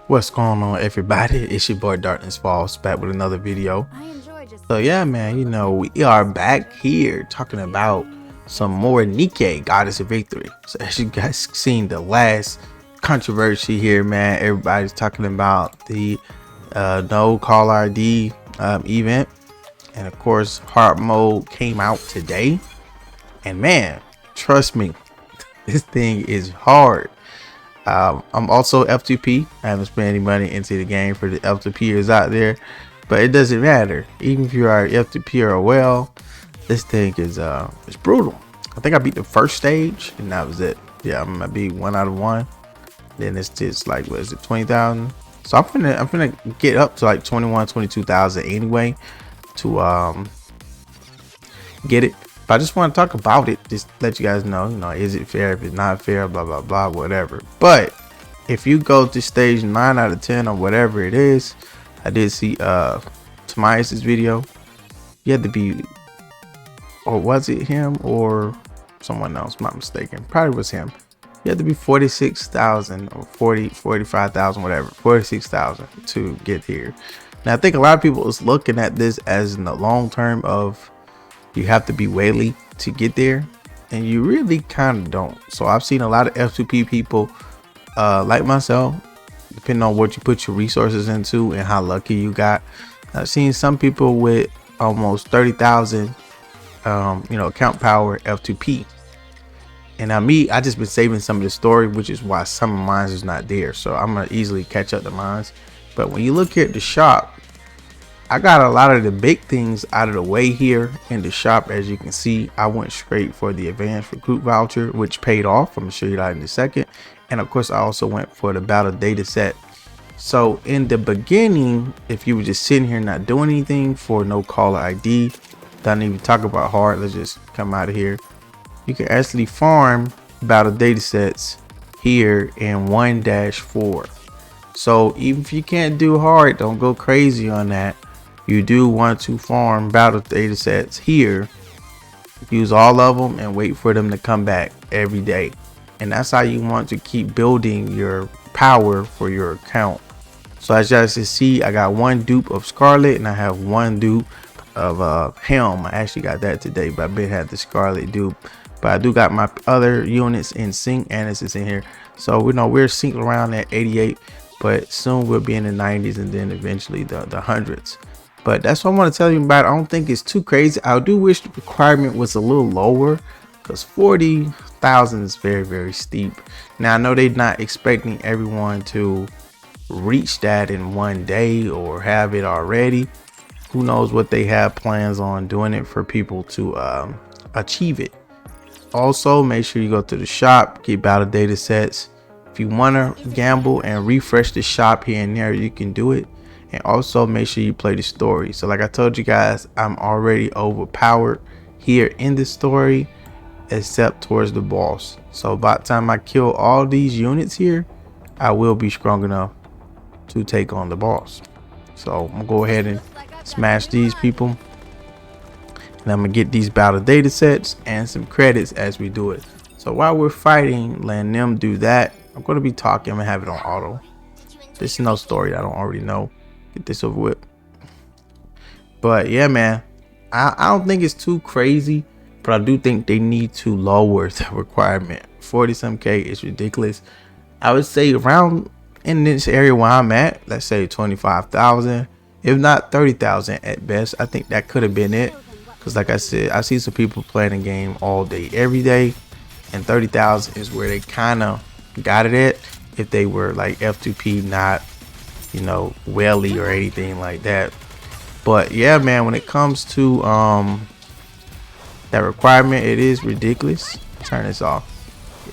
What's going on, everybody? It's your boy Darkness Falls back with another video. So yeah, man, we are back here talking about some more NIKKE, Goddess of Victory. So as you guys seen the last controversy here, man, everybody's talking about the no caller ID event, and of course hard mode came out today, and man, trust me, this thing is hard. I'm also F2P. I haven't spent any money into the game for the F2Pers out there, but it doesn't matter. Even if you are F2P or well, this thing is it's brutal. I think I beat the first stage and that was it. Yeah, I'm gonna be 1 out of 1. Then it's just like, what is it, 20,000? So I'm finna get up to like 21, 22,000 anyway to get it. But I just want to talk about it, just let you guys know, is it fair, if it's not fair, blah blah blah, whatever. But if you go to stage 9 out of 10 or whatever it is, I did see Tomias's video. You had to be, or was it him or someone else, I'm not mistaken, probably was him. You had to be 46,000 or 45,000, whatever, 46,000 to get here. Now I think a lot of people is looking at this as in the long term of you have to be whaley to get there, and you really kind of don't. So I've seen a lot of F2P people like myself, depending on what you put your resources into and how lucky you got. I've seen some people with almost 30,000 account power F2P, and now me, I just been saving some of the story, which is why some of mine is not there, so I'm gonna easily catch up to mine. But when you look here at the shop, I got a lot of the big things out of the way here in the shop. As you can see, I went straight for the advanced recruit voucher, which paid off. I'm gonna show you that in a second. And of course, I also went for the battle data set. So in the beginning, if you were just sitting here not doing anything for no caller ID, don't even talk about hard, let's just come out of here. You can actually farm battle data sets here in 1-4. So even if you can't do hard, don't go crazy on that. You do want to farm battle data sets here, use all of them and wait for them to come back every day. And that's how you want to keep building your power for your account. So as you guys can see, I got 1 dupe of Scarlet and I have 1 dupe of Helm. I actually got that today, but I've been had the Scarlet dupe. But I do got my other units in sync, and this is in here. So we know we're synced around at 88, but soon we'll be in the 90s and then eventually the hundreds. But that's what I want to tell you about. I don't think it's too crazy. I do wish the requirement was a little lower, because 40,000 is very, very steep. Now I know they're not expecting everyone to reach that in one day or have it already. Who knows what they have plans on doing it for people to achieve it. Also, make sure you go to the shop, get battle data sets. If you want to gamble and refresh the shop here and there, you can do it. And also make sure you play the story. So like I told you guys, I'm already overpowered here in the story, except towards the boss. So by the time I kill all these units here, I will be strong enough to take on the boss. So I'm gonna go ahead and smash these people, and I'm gonna get these battle data sets and some credits as we do it. So while we're fighting, letting them do that, I'm gonna be talking. I'm gonna have it on auto. There's no story I don't already know. Get this over with. But yeah, man, I don't think it's too crazy, but I do think they need to lower the requirement. 40 some K is ridiculous. I would say around in this area where I'm at, let's say 25,000, if not 30,000 at best. I think that could have been it, because like I said, I see some people playing the game all day every day, and 30,000 is where they kind of got it at if they were like F2P, not whaley or anything like that. But yeah, man, when it comes to that requirement, it is ridiculous. Turn this off.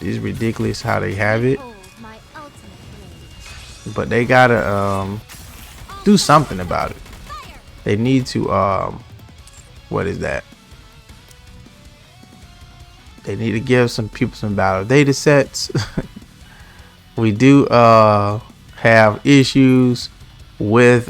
It is ridiculous how they have it, but they gotta do something about it. They need to what is that, they need to give some people some battle data sets. We do have issues with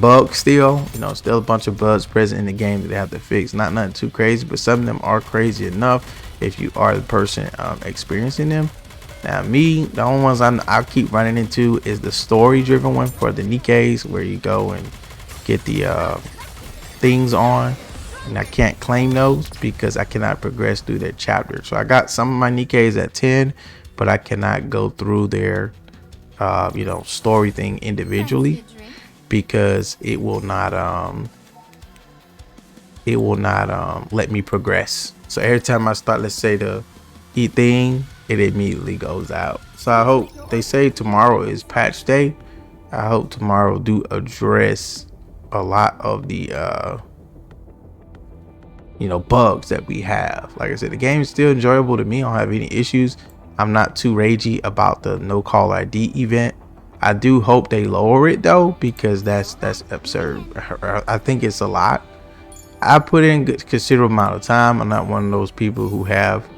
bugs still. Still a bunch of bugs present in the game that they have to fix. Not nothing too crazy, but some of them are crazy enough if you are the person experiencing them. Now me, the only ones I keep running into is the story driven one for the NIKKEs, where you go and get the things on, and I can't claim those because I cannot progress through their chapter. So I got some of my NIKKEs at 10, but I cannot go through their story thing individually because it will not let me progress. So every time I start, let's say, the thing, it immediately goes out. So I hope, they say tomorrow is patch day, I hope tomorrow do address a lot of the bugs that we have. Like I said, the game is still enjoyable to me. I don't have any issues. I'm not too ragey about the no call ID event. I do hope they lower it though, because that's absurd. I think it's a lot. I put in considerable amount of time. I'm not one of those people who have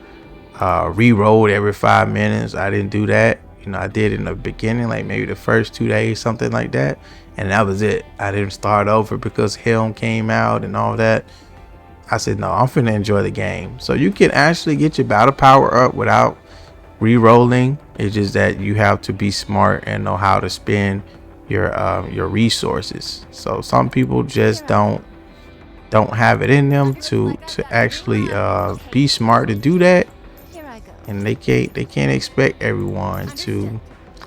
re-rolled every 5 minutes. I didn't do that. I did in the beginning, like maybe the first 2 days, something like that, and that was it. I didn't start over because Helm came out and all that. I said, no, I'm finna enjoy the game. So you can actually get your battle power up without re-rolling. It's just that you have to be smart and know how to spend your resources. So some people just don't have it in them to actually be smart to do that, and they can't expect everyone to.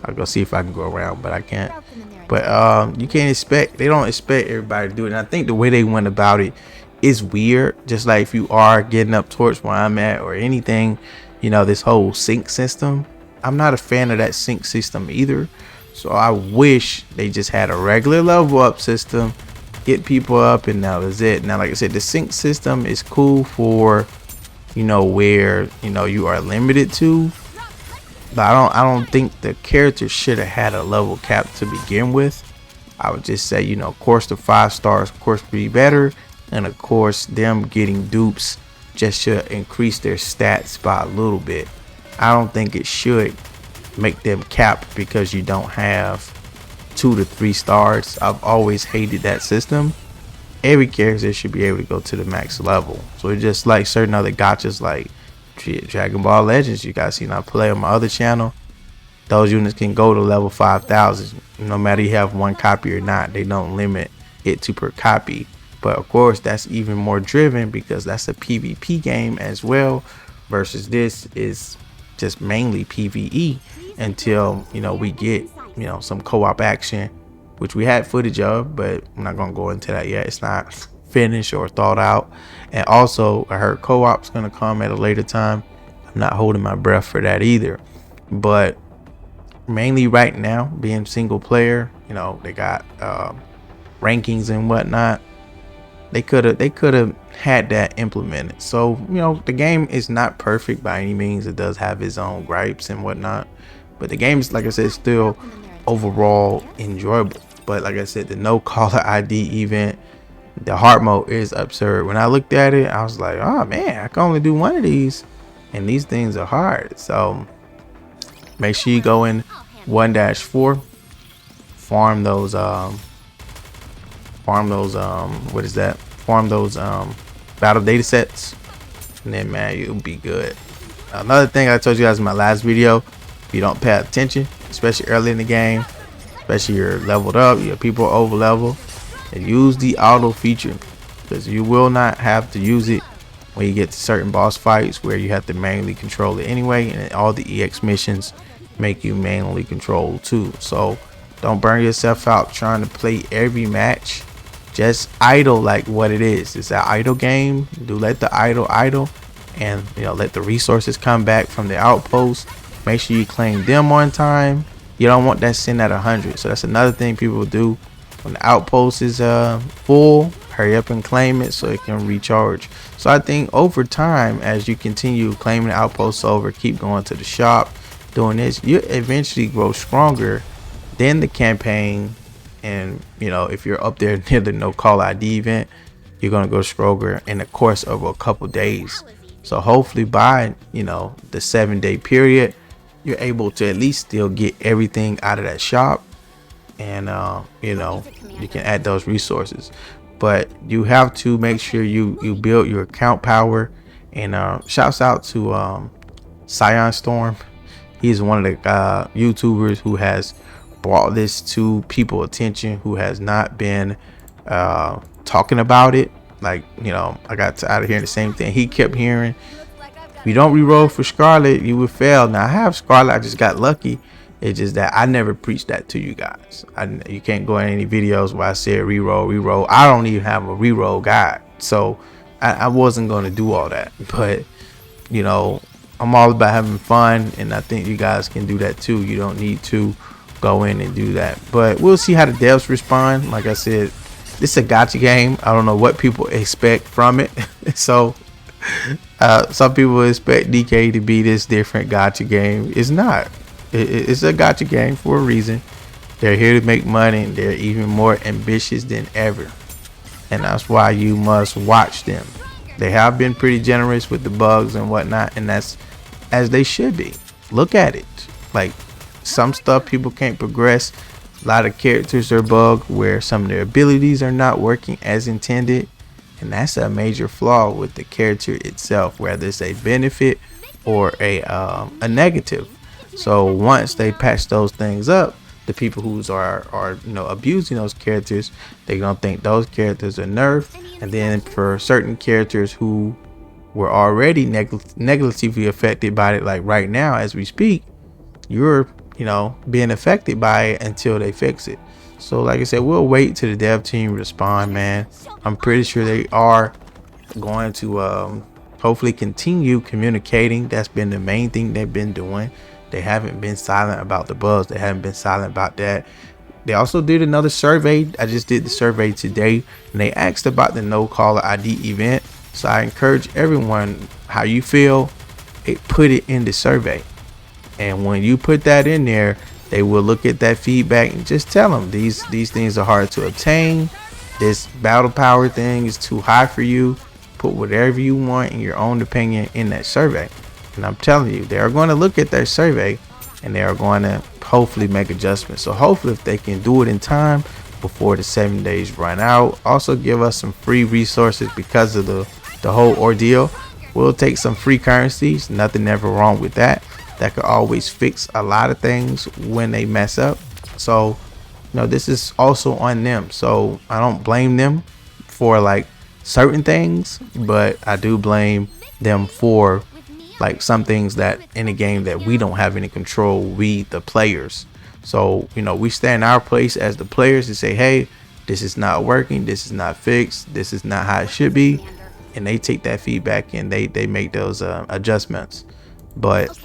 I'll go see if I can go around, but I can't. But you can't expect, they don't expect everybody to do it. And I think the way they went about it is weird. Just like if you are getting up towards where I'm at or anything, this whole sync system, I'm not a fan of that sync system either. So I wish they just had a regular level up system, get people up, and that was it. Now, like I said, the sync system is cool for where you are limited to, but I don't think the character should have had a level cap to begin with. I would just say, of course the 5 stars of course be better, and of course them getting dupes just should increase their stats by a little bit. I don't think it should make them capped because you don't have 2 to 3 stars. I've always hated that system. Every character should be able to go to the max level. So it's just like certain other gachas like Dragon Ball Legends you guys seen I play on my other channel. Those units can go to level 5,000 no matter you have 1 copy or not. They don't limit it to per copy. But of course that's even more driven because that's a PvP game as well, versus this is just mainly PvE until we get some co-op action, which we had footage of, but I'm not gonna go into that yet. It's not finished or thought out. And also I heard co-op's gonna come at a later time. I'm not holding my breath for that either, but mainly right now being single player, they got rankings and whatnot. They could have had that implemented. So the game is not perfect by any means. It does have its own gripes and whatnot, but the game is, like I said, still overall enjoyable. But like I said, the no caller ID event, the hard mode is absurd. When I looked at it, I was like, oh man, I can only do 1 of these, and these things are hard. So make sure you go in 1-4, farm those battle data sets, and then man, you'll be good. Another thing I told you guys in my last video, if you don't pay attention, especially early in the game, especially you're leveled up, your people are over level, and use the auto feature, because you will not have to use it when you get to certain boss fights where you have to manually control it anyway, and all the EX missions make you manually control too. So don't burn yourself out trying to play every match. Just idle like what it is. It's an idle game. Do let the idle, and let the resources come back from the outpost. Make sure you claim them on time. You don't want that sitting at 100. So that's another thing people do when the outpost is full. Hurry up and claim it so it can recharge. So I think over time, as you continue claiming the outposts over, keep going to the shop, doing this, you eventually grow stronger than the campaign. And if you're up there near the no call ID event, you're gonna go stronger in the course of a couple days. So hopefully by the 7-day period, you're able to at least still get everything out of that shop, and you can add those resources. But you have to make sure you build your account power. And shouts out to Scion Storm. He's one of the YouTubers who has brought this to people's attention, who has not been talking about it. Like, you know, I got tired of hearing the same thing he kept hearing. If you don't re-roll for Scarlet, you would fail. Now, I have Scarlet. I just got lucky. It's just that I never preached that to you guys. You can't go in any videos where I said re-roll. I don't even have a re-roll guide. So I wasn't going to do all that. But, you know, I'm all about having fun. And I think you guys can do that too. You don't need to go in and do that. But we'll see how the devs respond. Like I said, this is a gotcha game. I don't know what people expect from it. So some people expect NIKKE to be this different gotcha game. It's not. It's a gotcha game for a reason. They're here to make money, and they're even more ambitious than ever. And that's why you must watch them. They have been pretty generous with the bugs and whatnot, and that's as they should be. Look at it. Like, some stuff people can't progress. A lot of characters are bugged where some of their abilities are not working as intended. And that's a major flaw with the character itself, whether it's a benefit or a negative. So once they patch those things up, the people who are you know, abusing those characters, they're gonna think those characters are nerfed. And then for certain characters who were already negatively affected by it, like right now as we speak, you're, you know, being affected by it until they fix it. So like I said, we'll wait till the dev team respond, man. I'm pretty sure they are going to hopefully continue communicating. That's been the main thing they've been doing. They haven't been silent about the bugs. They haven't been silent about that. They also did another survey. I just did the survey today, and they asked about the no caller ID event. So I encourage everyone, how you feel, put it in the survey. And when you put that in there, they will look at that feedback and just tell them these things are hard to obtain. This battle power thing is too high for you. Put whatever you want in your own opinion in that survey. And I'm telling you, they are going to look at that survey and they are going to hopefully make adjustments. So hopefully if they can do it in time before the 7 days run out, also give us some free resources because of the whole ordeal. We'll take some free currencies. Nothing ever wrong with that. That could always fix a lot of things when they mess up. So, you know, this is also on them. So I don't blame them for like certain things, but I do blame them for like some things that in a game that we don't have any control, we the players. So, you know, we stand our place as the players and say, hey, this is not working, this is not fixed, this is not how it should be. And they take that feedback and they make those adjustments. But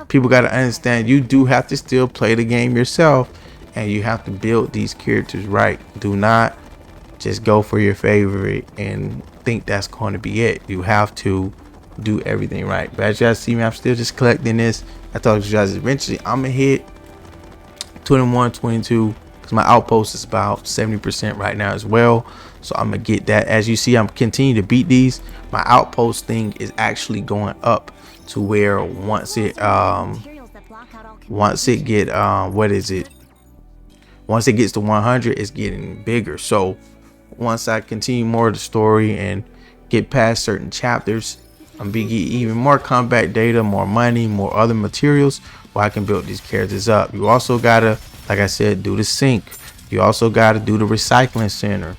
people got to understand, you do have to still play the game yourself, and you have to build these characters right. Do not just go for your favorite and think that's going to be it. You have to do everything right. But as you guys see me, I'm still just collecting this. I told you guys eventually I'm gonna hit 21, 22, because my outpost is about 70% right now as well. So I'm gonna get that. As you see, I'm continuing to beat these. My outpost thing is actually going up to where once it once it gets to 100, it's getting bigger. So once I continue more of the story and get past certain chapters, I'm be getting even more combat data, more money, more other materials where I can build these characters up. You also gotta, like I said, do the sync. You also gotta do the recycling center.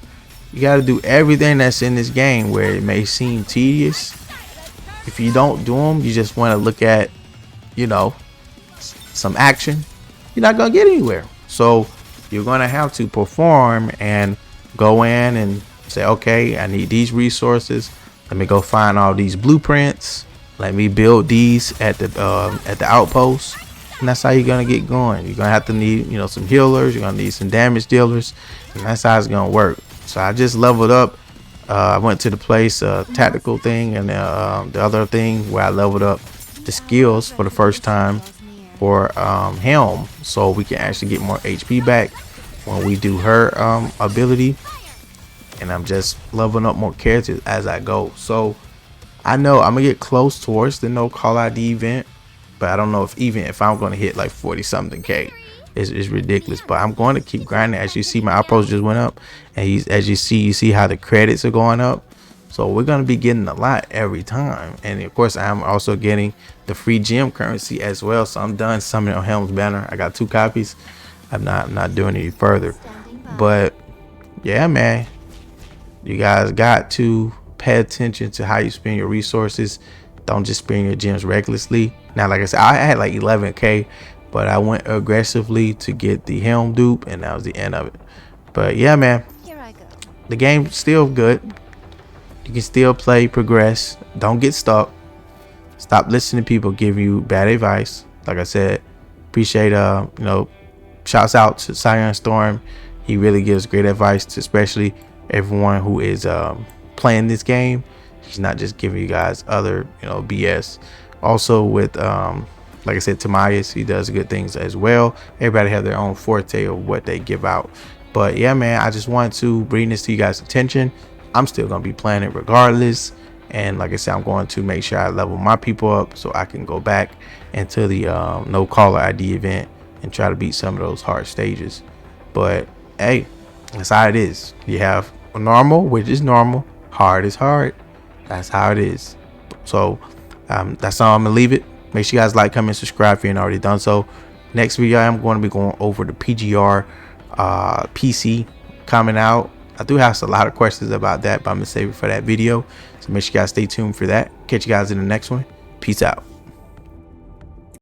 You gotta do everything that's in this game where it may seem tedious. If you don't do them, you just want to look at, you know, some action, you're not gonna get anywhere. So you're gonna have to perform and go in and say, okay, I need these resources. Let me go find all these blueprints. Let me build these at the outpost, and that's how you're gonna get going. You're gonna have to need, you know, some healers. You're gonna need some damage dealers, and that's how it's gonna work. So I just leveled up. I went to the place, tactical thing, and the other thing where I leveled up the skills for the first time for Helm, so we can actually get more HP back when we do her ability. And I'm just leveling up more characters as I go. So I know I'm gonna get close towards the no call ID event, but I don't know if I'm gonna hit like 40 something K. It's ridiculous, but I'm going to keep grinding. As you see, my outpost just went up, and as you see how the credits are going up. So we're going to be getting a lot every time. And of course, I'm also getting the free gem currency as well. So I'm done summoning on Helm's Banner. I got 2 copies. I'm not doing any further. But yeah, man, you guys got to pay attention to how you spend your resources. Don't just spend your gems recklessly. Now, like I said, I had like 11k, but I went aggressively to get the Helm dupe, and that was the end of it. But yeah, man, the game's still good. You can still play, progress. Don't get stuck. Stop listening to people give you bad advice. Like I said, appreciate shouts out to Siren Storm. He really gives great advice to especially everyone who is playing this game. He's not just giving you guys other BS. Also with like I said, Tamias, he does good things as well. Everybody have their own forte of what they give out. But yeah, man, I just wanted to bring this to you guys' attention. I'm still gonna be playing it regardless, and like I said, I'm going to make sure I level my people up so I can go back into the no caller ID event and try to beat some of those hard stages. But hey, that's how it is. You have normal, which is normal. Hard is hard. That's how it is. So that's how I'm gonna leave it. Make sure you guys like, comment, subscribe if you ain't already done so. Next video, I'm going to be going over the PGR PC coming out. I do have a lot of questions about that, but I'm gonna save it for that video. So make sure you guys stay tuned for that. Catch you guys in the next one. Peace out.